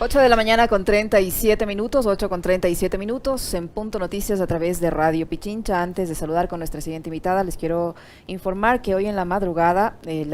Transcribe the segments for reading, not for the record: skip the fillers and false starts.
8 de la mañana con 37 minutos, 8 con 37 minutos, en Punto Noticias a través de Radio Pichincha. Antes de saludar con nuestra siguiente invitada, les quiero informar que hoy en la madrugada el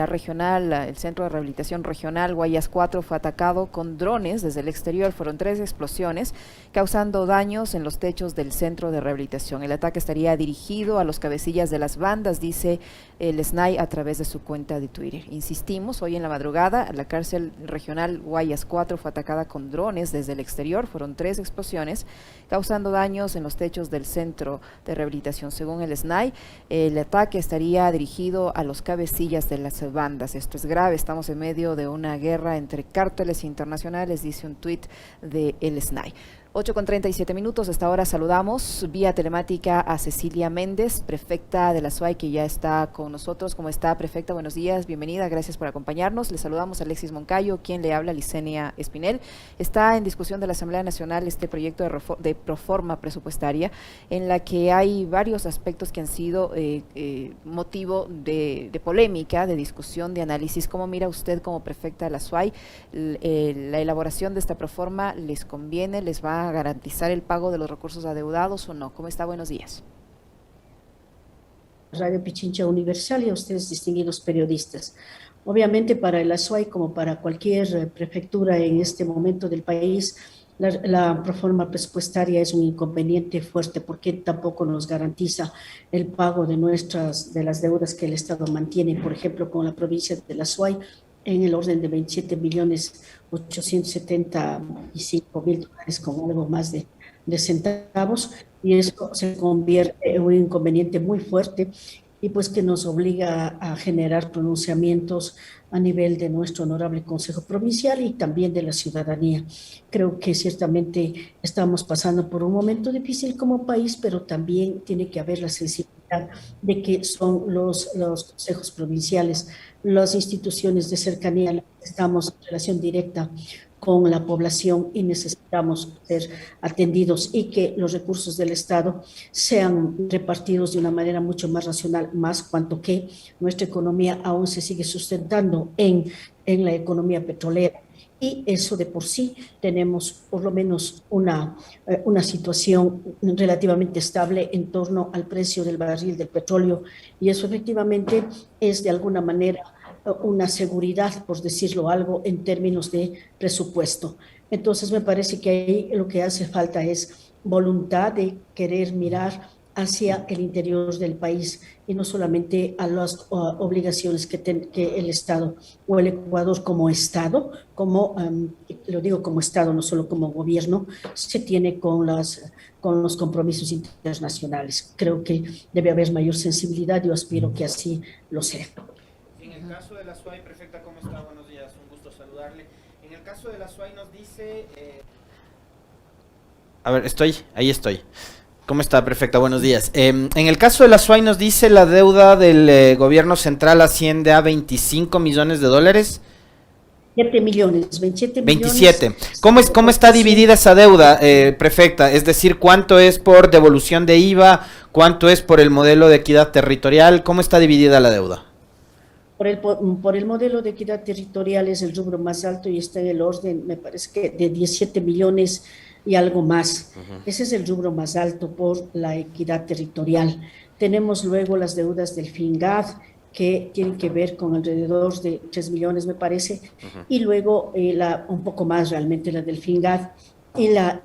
Centro de Rehabilitación Regional Guayas 4 fue atacado con drones desde el exterior. Fueron 3 explosiones, causando daños en los techos del Centro de Rehabilitación. El ataque estaría dirigido a los cabecillas de las bandas, dice el SNAI a través de su cuenta de Twitter. Insistimos, hoy en la madrugada, la cárcel regional Guayas 4 fue atacada con drones desde el exterior. Fueron 3 explosiones, causando daños en los techos del Centro de Rehabilitación. Según el SNAI, el ataque estaría dirigido a los cabecillas de las bandas. Esto es grave, estamos en medio de una guerra entre cárteles internacionales, dice un tuit de el SNAI. 8 con 37 minutos, hasta ahora saludamos vía telemática a Cecilia Méndez, prefecta de la SUAY, que ya está con nosotros. ¿Cómo está, prefecta? Buenos días, bienvenida, gracias por acompañarnos. Le saludamos a Alexis Moncayo, quien le habla, Licenia Espinel. Está en discusión de la Asamblea Nacional este proyecto de proforma presupuestaria, en la que hay varios aspectos que han sido motivo de polémica, de discusión, de análisis. ¿Cómo mira usted como prefecta de la SUAY la elaboración de esta proforma? ¿Les conviene? ¿Les va a garantizar el pago de los recursos adeudados o no? ¿Cómo está? Buenos días. Radio Pichincha Universal y a ustedes, distinguidos periodistas. Obviamente para el ASUAY, como para cualquier prefectura en este momento del país, la proforma presupuestaria es un inconveniente fuerte porque tampoco nos garantiza el pago de las deudas que el Estado mantiene, por ejemplo, con la provincia de la ASUAY, en el orden de 27.875.000 dólares, con algo más de centavos, y eso se convierte en un inconveniente muy fuerte y pues que nos obliga a generar pronunciamientos a nivel de nuestro honorable Consejo Provincial y también de la ciudadanía. Creo que ciertamente estamos pasando por un momento difícil como país, pero también tiene que haber la sensibilidad de que son los consejos provinciales, las instituciones de cercanía, estamos en relación directa con la población y necesitamos ser atendidos y que los recursos del Estado sean repartidos de una manera mucho más racional, más cuanto que nuestra economía aún se sigue sustentando en la economía petrolera. Y eso de por sí tenemos por lo menos una situación relativamente estable en torno al precio del barril del petróleo, y eso efectivamente es de alguna manera una seguridad, por decirlo algo, en términos de presupuesto. Entonces me parece que ahí lo que hace falta es voluntad de querer mirar hacia el interior del país y no solamente a las obligaciones que el Estado o el Ecuador como Estado, lo digo como Estado, no solo como gobierno, se tiene con los compromisos internacionales. Creo que debe haber mayor sensibilidad y yo aspiro que así lo sea. En el caso de la SUAY, prefecta, ¿cómo está? Buenos días, un gusto saludarle. En el caso de la SUAY nos dice... A ver, ahí estoy. ¿Cómo está, prefecta? Buenos días. En el caso de la SUAY nos dice la deuda del gobierno central asciende a 25 millones de dólares. 27 millones. 27. ¿Cómo está dividida esa deuda, prefecta? Es decir, ¿cuánto es por devolución de IVA? ¿Cuánto es por el modelo de equidad territorial? ¿Cómo está dividida la deuda? Por el modelo de equidad territorial es el rubro más alto y está en el orden, me parece que de 17 millones y algo más. Ese es el rubro más alto por la equidad territorial. Tenemos luego las deudas del FINGAD, que tienen que ver con alrededor de 3 millones, me parece, y luego un poco más realmente la del FINGAD.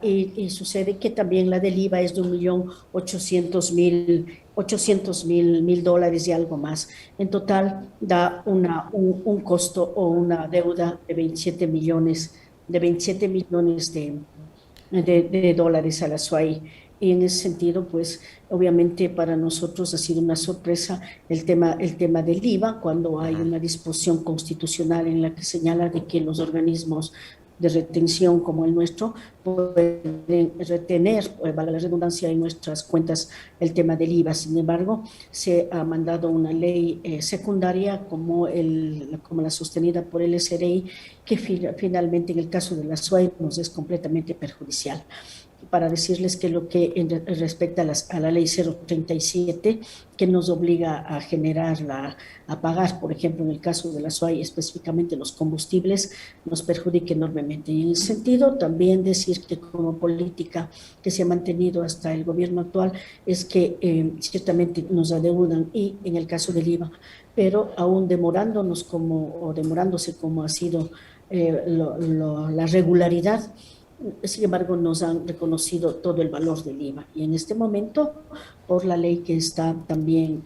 Y sucede que también la del IVA es de 1.800.000 dólares y algo más. En total da un costo o una deuda de 27 millones de dólares a la SUAY. Y en ese sentido, pues, obviamente para nosotros ha sido una sorpresa el tema del IVA, cuando hay una disposición constitucional en la que señala de que los organismos de retención como el nuestro pueden retener, valga la redundancia, en nuestras cuentas el tema del IVA. Sin embargo, se ha mandado una ley secundaria como la sostenida por el SRI, que finalmente en el caso de la SUAY nos es completamente perjudicial. para decirles que lo que respecta a la ley 037, que nos obliga a a pagar, por ejemplo, en el caso de la SUAY, específicamente los combustibles, nos perjudica enormemente. Y en ese sentido, también decir que como política que se ha mantenido hasta el gobierno actual es que ciertamente nos adeudan, y en el caso del IVA, pero aún demorándose como ha sido la regularidad. Sin embargo, nos han reconocido todo el valor del IVA, y en este momento, por la ley que está también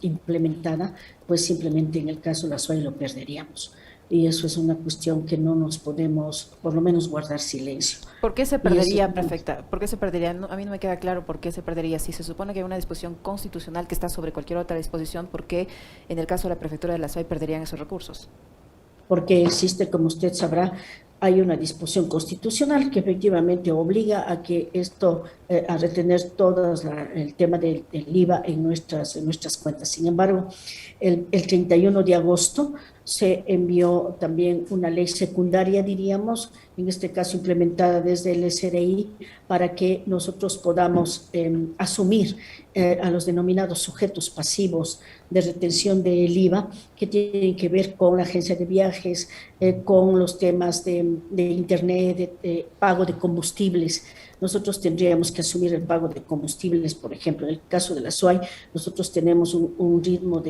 implementada, pues simplemente en el caso de la SUAY lo perderíamos. Y eso es una cuestión que no nos podemos, por lo menos, guardar silencio. ¿Por qué se perdería, prefecta? ¿Por qué se perdería? No, a mí no me queda claro por qué se perdería. Si se supone que hay una disposición constitucional que está sobre cualquier otra disposición, ¿por qué en el caso de la prefectura de la SUAY perderían esos recursos? Porque existe, como usted sabrá, hay una disposición constitucional que efectivamente obliga a que esto, a retener todo el tema del IVA en nuestras cuentas. Sin embargo, el 31 de agosto se envió también una ley secundaria, diríamos, en este caso implementada desde el SRI, para que nosotros podamos asumir a los denominados sujetos pasivos de retención del IVA, que tienen que ver con la agencia de viajes, con los temas de internet, de pago de combustibles. Nosotros tendríamos que asumir el pago de combustibles, por ejemplo. En el caso de la SUAY, nosotros tenemos un ritmo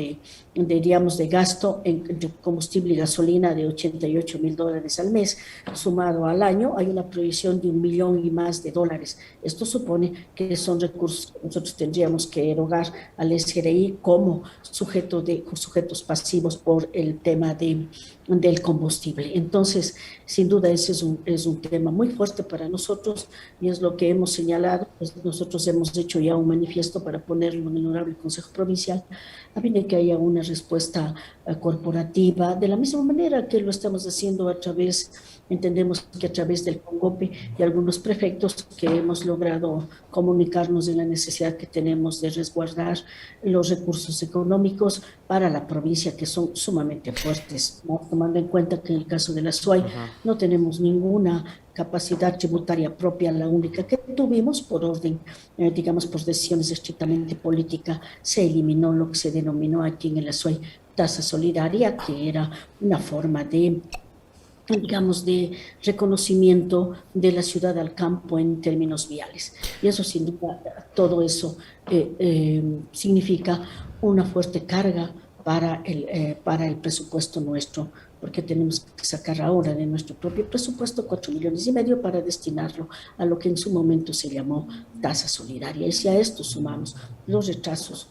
digamos, de gasto entre combustible y gasolina de $88,000 al mes. Sumado al año, hay una provisión de $1 millón y más de dólares. Esto supone que son recursos que nosotros tendríamos que erogar al SRI como sujetos pasivos por el tema del combustible. Entonces, sin duda, ese es un tema muy fuerte para nosotros, y es lo que hemos señalado. Pues nosotros hemos hecho ya un manifiesto para ponerlo en el Honorable Consejo Provincial, a fin de que haya una respuesta corporativa, de la misma manera que lo estamos haciendo entendemos que a través del CONGOPE y algunos prefectos, que hemos logrado comunicarnos de la necesidad que tenemos de resguardar los recursos económicos para la provincia, que son sumamente fuertes, ¿no? Tomando en cuenta que en el caso de la SUAY no tenemos ninguna capacidad tributaria propia. La única que tuvimos por orden, digamos, por decisiones estrictamente políticas, se eliminó lo que se denominó aquí en la SUAY tasa solidaria, que era una forma digamos, de reconocimiento de la ciudad al campo en términos viales. Y eso, sin duda, todo eso significa una fuerte carga para el presupuesto nuestro, porque tenemos que sacar ahora de nuestro propio presupuesto 4,5 millones para destinarlo a lo que en su momento se llamó tasa solidaria. Y si a esto sumamos los retrasos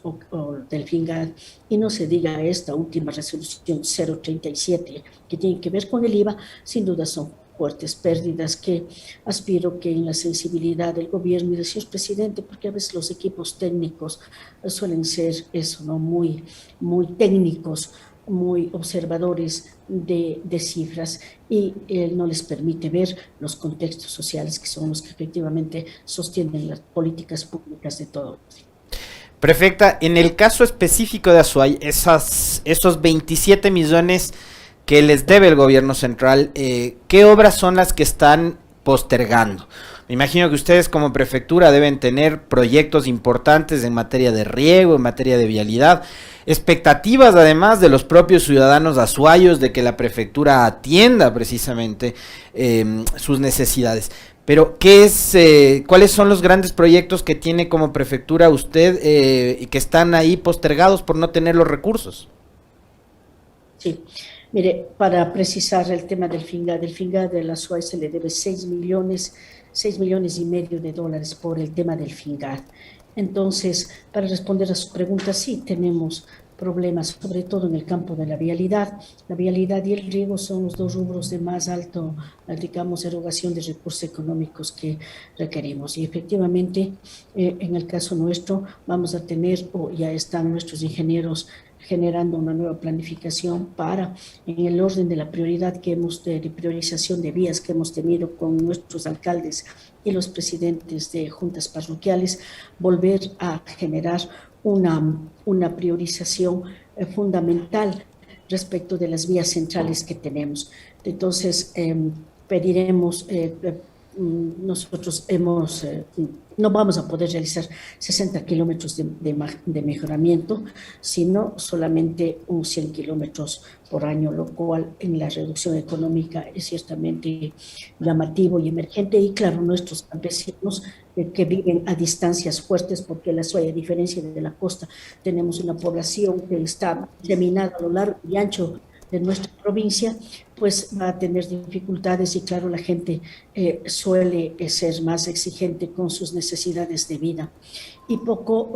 del FINGAD, y no se diga esta última resolución 037 que tiene que ver con el IVA, sin duda son fuertes pérdidas que aspiro que en la sensibilidad del gobierno y del señor presidente, porque a veces los equipos técnicos suelen ser eso, ¿no? Muy técnicos, muy observadores de cifras, y no les permite ver los contextos sociales, que son los que efectivamente sostienen las políticas públicas de todo. Prefecta, en el caso específico de Azuay, esos 27 millones que les debe el gobierno central, ¿qué obras son las que están postergando? Me imagino que ustedes como prefectura deben tener proyectos importantes en materia de riego, en materia de vialidad, expectativas además de los propios ciudadanos azuayos de que la prefectura atienda precisamente sus necesidades. Pero, ¿cuáles son los grandes proyectos que tiene como prefectura usted y que están ahí postergados por no tener los recursos? Sí, mire, para precisar el tema del FINGAD de la SUAY se le debe 6,5 millones de dólares por el tema del FINGAD. Entonces, para responder a su pregunta, sí tenemos problemas, sobre todo en el campo de la vialidad. La vialidad y el riego son los dos rubros de más alto, digamos, erogación de recursos económicos que requerimos. Y efectivamente, en el caso nuestro, vamos a tener, o ya están nuestros ingenieros generando una nueva planificación para, en el orden de la prioridad de priorización de vías que hemos tenido con nuestros alcaldes y los presidentes de juntas parroquiales, volver a generar una priorización fundamental respecto de las vías centrales que tenemos. Entonces, pediremos nosotros no vamos a poder realizar 60 kilómetros de mejoramiento, sino solamente 100 kilómetros por año, lo cual en la reducción económica es ciertamente llamativo y emergente. Y claro, nuestros campesinos que viven a distancias fuertes, porque la Azuay, a diferencia de la costa, tenemos una población que está diseminada a lo largo y ancho de nuestra provincia, pues va a tener dificultades y claro, la gente suele ser más exigente con sus necesidades de vida y poco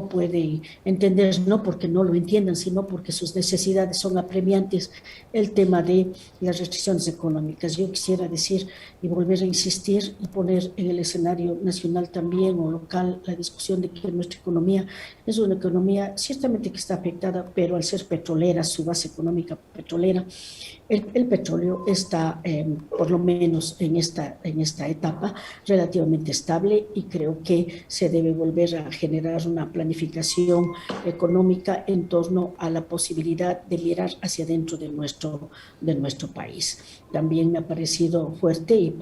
puede entender, no porque no lo entiendan, sino porque sus necesidades son apremiantes, el tema de las restricciones económicas. Yo quisiera decir y volver a insistir y poner en el escenario nacional también o local la discusión de que nuestra economía es una economía ciertamente que está afectada, pero al ser petrolera, su base económica petrolera, el petróleo está, por lo menos en esta etapa, relativamente estable y creo que se debe volver a generar una planificación económica en torno a la posibilidad de mirar hacia adentro de nuestro país. También me ha parecido fuerte y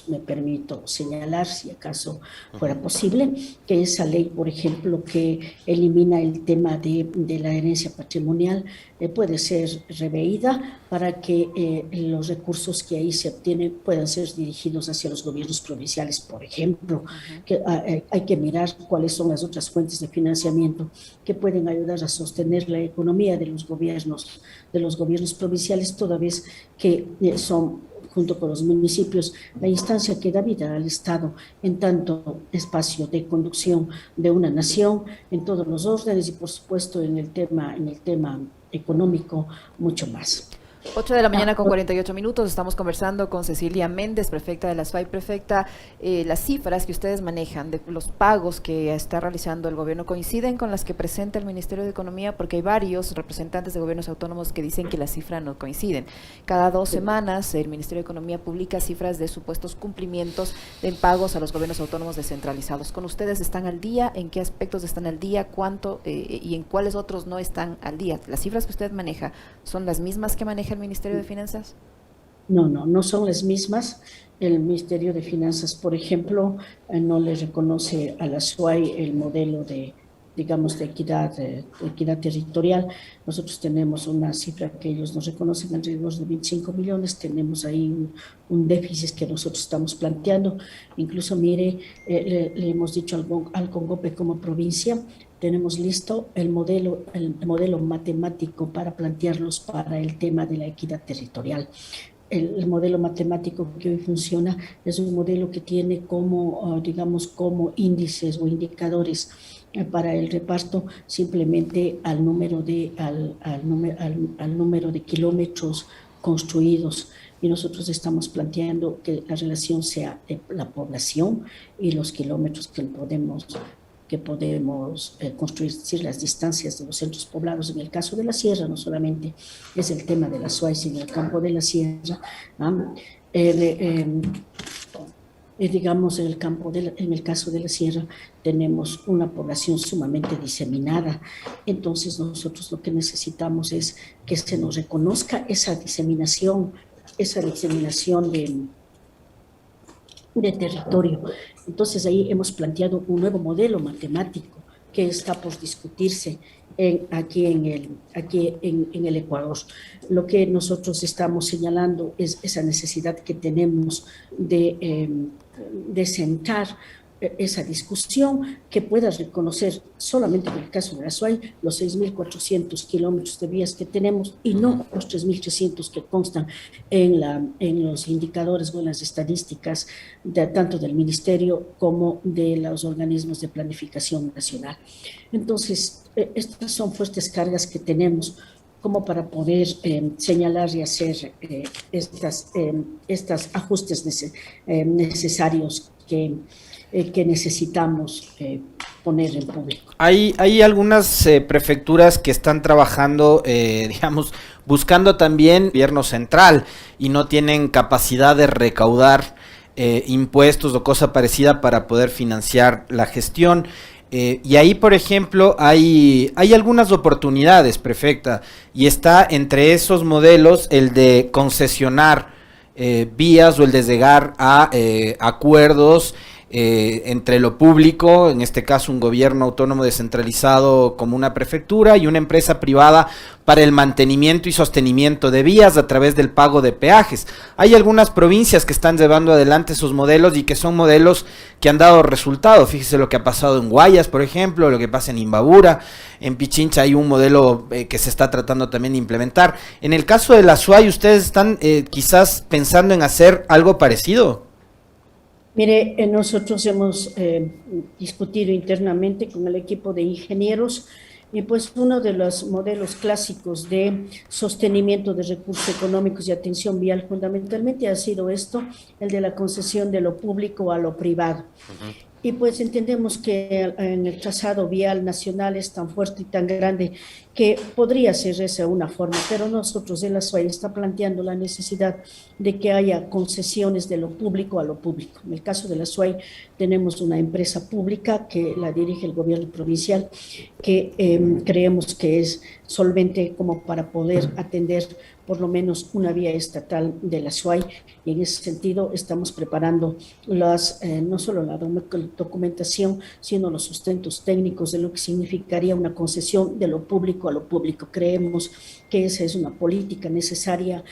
me permito señalar, si acaso fuera posible, que esa ley, por ejemplo, que elimina el tema de la herencia patrimonial, puede ser reveída para que los recursos que ahí se obtienen puedan ser dirigidos hacia los gobiernos provinciales, por ejemplo. Que hay que mirar cuáles son las otras fuentes de financiamiento que pueden ayudar a sostener la economía de los gobiernos provinciales, toda vez que son, junto con los municipios, la instancia que da vida al Estado en tanto espacio de conducción de una nación en todos los órdenes y por supuesto en el tema económico mucho más. 8 de la mañana con 48 minutos, estamos conversando con Cecilia Méndez, prefecta de la Azuay. Prefecta, las cifras que ustedes manejan de los pagos que está realizando el gobierno coinciden con las que presenta el Ministerio de Economía, porque hay varios representantes de gobiernos autónomos que dicen que las cifras no coinciden. Cada 2 semanas el Ministerio de Economía publica cifras de supuestos cumplimientos de pagos a los gobiernos autónomos descentralizados. ¿Con ustedes están al día? ¿En qué aspectos están al día? ¿Cuánto? ¿Y en cuáles otros no están al día? ¿Las cifras que usted maneja son las mismas que maneja el Ministerio de Finanzas? No son las mismas. El Ministerio de Finanzas, por ejemplo, no le reconoce a la SUAY el modelo de equidad territorial. Nosotros tenemos una cifra que ellos nos reconocen alrededor de 25 millones, tenemos ahí un déficit que nosotros estamos planteando. Incluso, mire, le hemos dicho al CONGOPE como provincia, tenemos listo el modelo matemático para plantearlos para el tema de la equidad territorial. El modelo matemático que hoy funciona es un modelo que tiene como índices o indicadores para el reparto simplemente al número de kilómetros construidos, y nosotros estamos planteando que la relación sea de la población y los kilómetros que podemos construir, es decir, las distancias de los centros poblados. En el caso de la sierra, no solamente es el tema de la SUAY, sino el campo de la sierra, digamos, en el caso de la sierra tenemos una población sumamente diseminada. Entonces nosotros lo que necesitamos es que se nos reconozca esa diseminación de territorio. Entonces ahí hemos planteado un nuevo modelo matemático que está por discutirse aquí en el Ecuador. Lo que nosotros estamos señalando es esa necesidad que tenemos de centrar esa discusión, que pueda reconocer solamente en el caso de la SUAY los 6.400 kilómetros de vías que tenemos y no los 3.300 que constan en los indicadores o en las estadísticas tanto del Ministerio como de los organismos de planificación nacional. Entonces, estas son fuertes cargas que tenemos como para poder señalar y hacer estos ajustes necesarios que necesitamos poner en público. Hay algunas prefecturas que están trabajando, buscando también gobierno central y no tienen capacidad de recaudar impuestos o cosa parecida para poder financiar la gestión. Y ahí, por ejemplo, hay algunas oportunidades, prefecta, y está entre esos modelos el de concesionar vías o el de llegar a acuerdos entre lo público, en este caso un gobierno autónomo descentralizado como una prefectura y una empresa privada para el mantenimiento y sostenimiento de vías a través del pago de peajes. Hay algunas provincias que están llevando adelante esos modelos y que son modelos que han dado resultado. Fíjese lo que ha pasado en Guayas, por ejemplo, lo que pasa en Imbabura, en Pichincha hay un modelo que se está tratando también de implementar. En el caso de la SUAY, ¿ustedes están quizás pensando en hacer algo parecido? Mire, nosotros hemos discutido internamente con el equipo de ingenieros y pues uno de los modelos clásicos de sostenimiento de recursos económicos y atención vial fundamentalmente ha sido esto, el de la concesión de lo público a lo privado. Y pues entendemos que en el trazado vial nacional es tan fuerte y tan grande que podría ser esa una forma, pero nosotros en la SUAY está planteando la necesidad de que haya concesiones de lo público a lo público. En el caso de la SUAY tenemos una empresa pública que la dirige el gobierno provincial, que creemos que es solvente como para poder atender por lo menos una vía estatal de la SUAY, y en ese sentido estamos preparando no solo la documentación, sino los sustentos técnicos de lo que significaría una concesión de lo público a lo público. Creemos que esa es una política necesaria,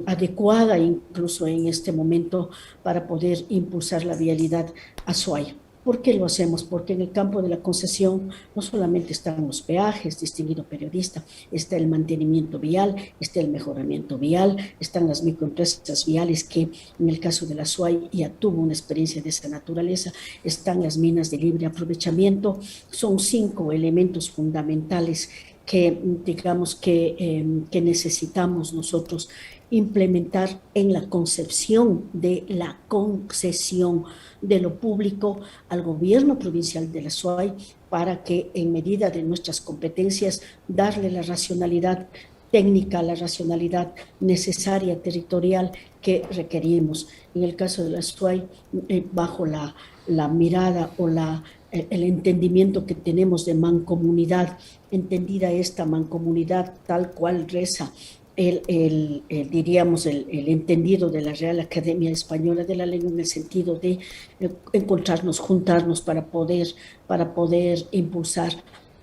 adecuada incluso en este momento para poder impulsar la vialidad a SUAY. ¿Por qué lo hacemos? Porque en el campo de la concesión no solamente están los peajes, distinguido periodista, está el mantenimiento vial, está el mejoramiento vial, están las microempresas viales que en el caso de la SUAY ya tuvo una experiencia de esa naturaleza, están las minas de libre aprovechamiento. Son 5 elementos fundamentales que digamos que necesitamos nosotros implementar en la concepción de la concesión de lo público al gobierno provincial de la SUAY para que en medida de nuestras competencias darle la racionalidad técnica, la racionalidad necesaria, territorial que requerimos. En el caso de la SUAY, bajo la mirada o el entendimiento que tenemos de mancomunidad, entendida esta mancomunidad tal cual reza diríamos, el entendido de la Real Academia Española de la Lengua, en el sentido de encontrarnos, juntarnos para poder impulsar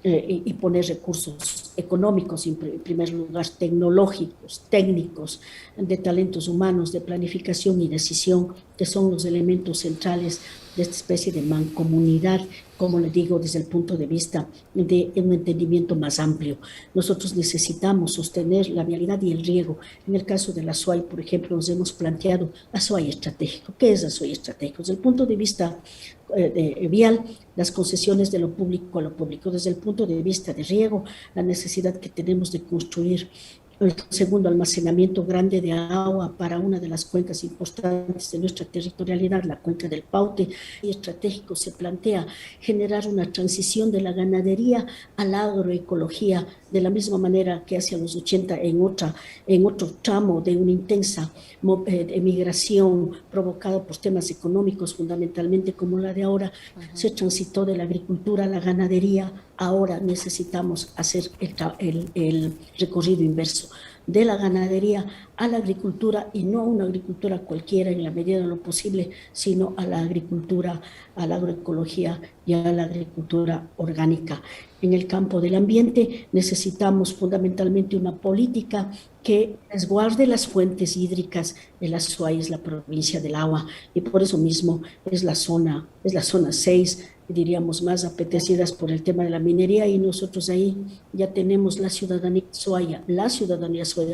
y poner recursos económicos, en primer lugar tecnológicos, técnicos, de talentos humanos, de planificación y decisión, que son los elementos centrales de esta especie de mancomunidad, como le digo, desde el punto de vista de un entendimiento más amplio. Nosotros necesitamos sostener la vialidad y el riego. En el caso de la SUAY, por ejemplo, nos hemos planteado SUAY estratégico. ¿Qué es SUAY estratégico? Desde el punto de vista vial, las concesiones de lo público a lo público. Desde el punto de vista de riego, la necesidad que tenemos de construir el segundo almacenamiento grande de agua para una de las cuencas importantes de nuestra territorialidad, la cuenca del Paute. Y estratégico se plantea generar una transición de la ganadería a la agroecología, de la misma manera que hacia los 80 en otro tramo de una intensa emigración provocada por temas económicos fundamentalmente como la de ahora, se transitó de la agricultura a la ganadería. Ahora necesitamos hacer el recorrido inverso, de la ganadería a la agricultura, y no a una agricultura cualquiera en la medida de lo posible, sino a la agricultura, a la agroecología y a la agricultura orgánica. En el campo del ambiente necesitamos fundamentalmente una política que resguarde las fuentes hídricas de la SUAY, es la provincia del agua, y por eso mismo es la zona 6, diríamos, más apetecidas por el tema de la minería, y nosotros ahí ya tenemos la ciudadanía suaya,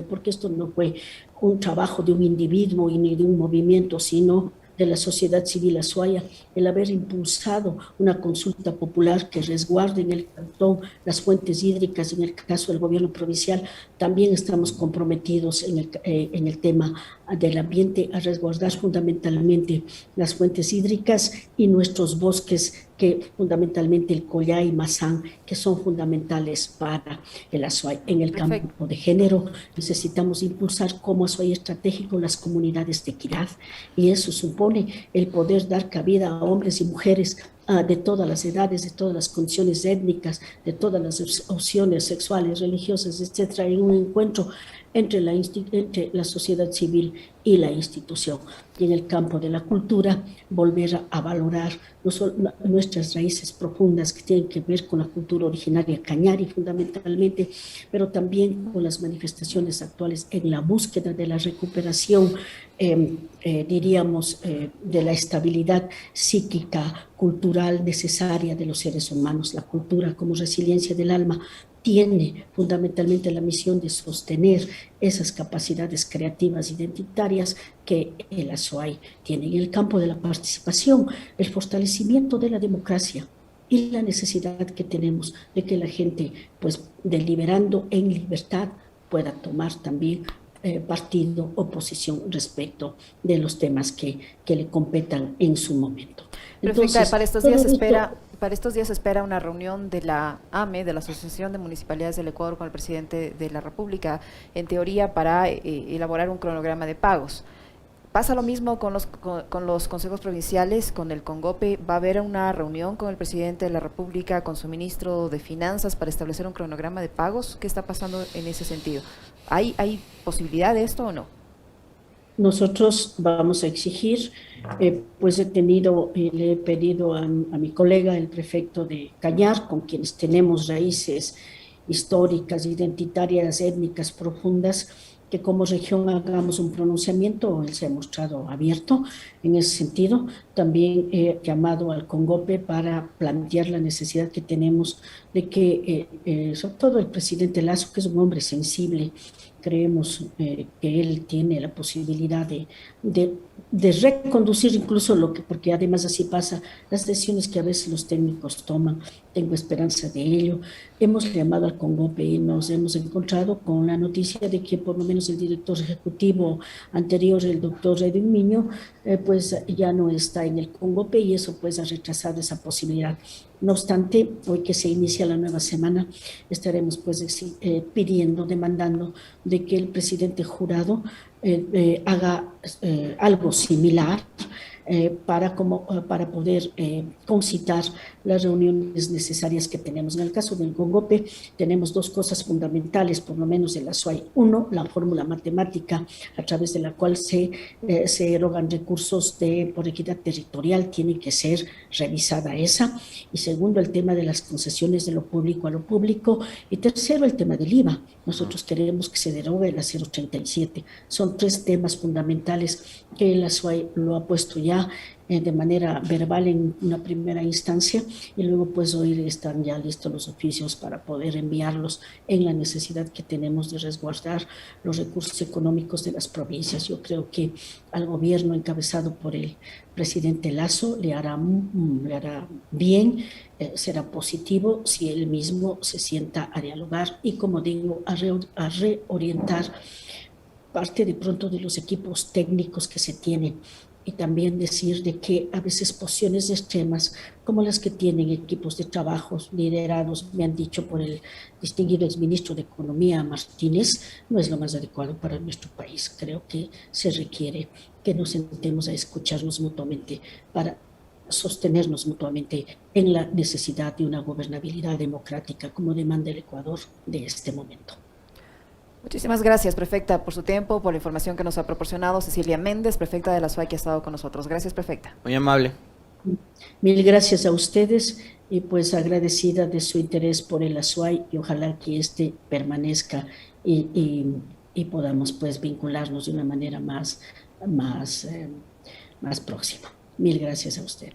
porque esto no fue un trabajo de un individuo y ni de un movimiento, sino de la sociedad civil azuaya, el haber impulsado una consulta popular que resguarde en el cantón las fuentes hídricas. En el caso del gobierno provincial también estamos comprometidos en el tema del ambiente, a resguardar fundamentalmente las fuentes hídricas y nuestros bosques, que fundamentalmente el collá y mazán, que son fundamentales para el Azuay. En el campo de género necesitamos impulsar como Azuay estratégico las comunidades de equidad, y eso supone el poder dar cabida a hombres y mujeres de todas las edades, de todas las condiciones étnicas, de todas las opciones sexuales, religiosas, etcétera, en un encuentro entre entre la sociedad civil y la institución. Y en el campo de la cultura, volver a valorar no solo nuestras raíces profundas que tienen que ver con la cultura originaria cañari fundamentalmente, pero también con las manifestaciones actuales en la búsqueda de la recuperación, diríamos, de la estabilidad psíquica, cultural necesaria de los seres humanos. La cultura como resiliencia del alma tiene fundamentalmente la misión de sostener esas capacidades creativas identitarias que el ASOAI tiene. En el campo de la participación, el fortalecimiento de la democracia y la necesidad que tenemos de que la gente, pues, deliberando en libertad, pueda tomar también partido o posición respecto de los temas que le competan en su momento. Entonces, para estos días se espera una reunión de la AME, de la Asociación de Municipalidades del Ecuador, con el presidente de la República, en teoría para elaborar un cronograma de pagos. ¿Pasa lo mismo con los consejos provinciales, con el CONGOPE? ¿Va a haber una reunión con el presidente de la República, con su ministro de Finanzas, para establecer un cronograma de pagos? ¿Qué está pasando en ese sentido? ¿Hay posibilidad de esto o no? Nosotros vamos a exigir, pues le he pedido a mi colega, el prefecto de Cañar, con quienes tenemos raíces históricas, identitarias, étnicas profundas, que como región hagamos un pronunciamiento. Él se ha mostrado abierto en ese sentido. También he llamado al CONGOPE para plantear la necesidad que tenemos de que, sobre todo el presidente Lasso, que es un hombre sensible, creemos que él tiene la posibilidad de reconducir incluso porque además así pasa, las decisiones que a veces los técnicos toman. Tengo esperanza de ello. Hemos llamado al CONGOPE y nos hemos encontrado con la noticia de que por lo menos el director ejecutivo anterior, el doctor Edwin Miño, pues ya no está en el CONGOPE, y eso pues ha retrasado esa posibilidad. No obstante, hoy que se inicia la nueva semana, estaremos pues pidiendo, demandando de que el presidente jurado haga algo similar para poder concitar las reuniones necesarias que tenemos. En el caso del CONGOPE tenemos dos cosas fundamentales, por lo menos en la SUAI. Uno, la fórmula matemática a través de la cual se erogan recursos por equidad territorial, tiene que ser revisada esa. Y segundo, el tema de las concesiones de lo público a lo público. Y tercero, el tema del IVA. Nosotros queremos que se derogue la 037. Son tres temas fundamentales que la SUAI lo ha puesto ya de manera verbal en una primera instancia, y luego pues hoy están ya listos los oficios para poder enviarlos en la necesidad que tenemos de resguardar los recursos económicos de las provincias. Yo creo que al gobierno encabezado por el presidente Lasso le hará bien, será positivo si él mismo se sienta a dialogar y, como digo, a reorientar parte de pronto de los equipos técnicos que se tienen. Y también decir de que a veces posiciones extremas como las que tienen equipos de trabajos liderados, me han dicho, por el distinguido exministro de Economía Martínez, no es lo más adecuado para nuestro país. Creo que se requiere que nos sentemos a escucharnos mutuamente para sostenernos mutuamente en la necesidad de una gobernabilidad democrática como demanda el Ecuador de este momento. Muchísimas gracias, prefecta, por su tiempo, por la información que nos ha proporcionado. Cecilia Méndez, prefecta de la SUAI, que ha estado con nosotros. Gracias, prefecta. Muy amable. Mil gracias a ustedes, y pues agradecida de su interés por el ASUAI, y ojalá que este permanezca y podamos pues vincularnos de una manera más próxima. Mil gracias a ustedes.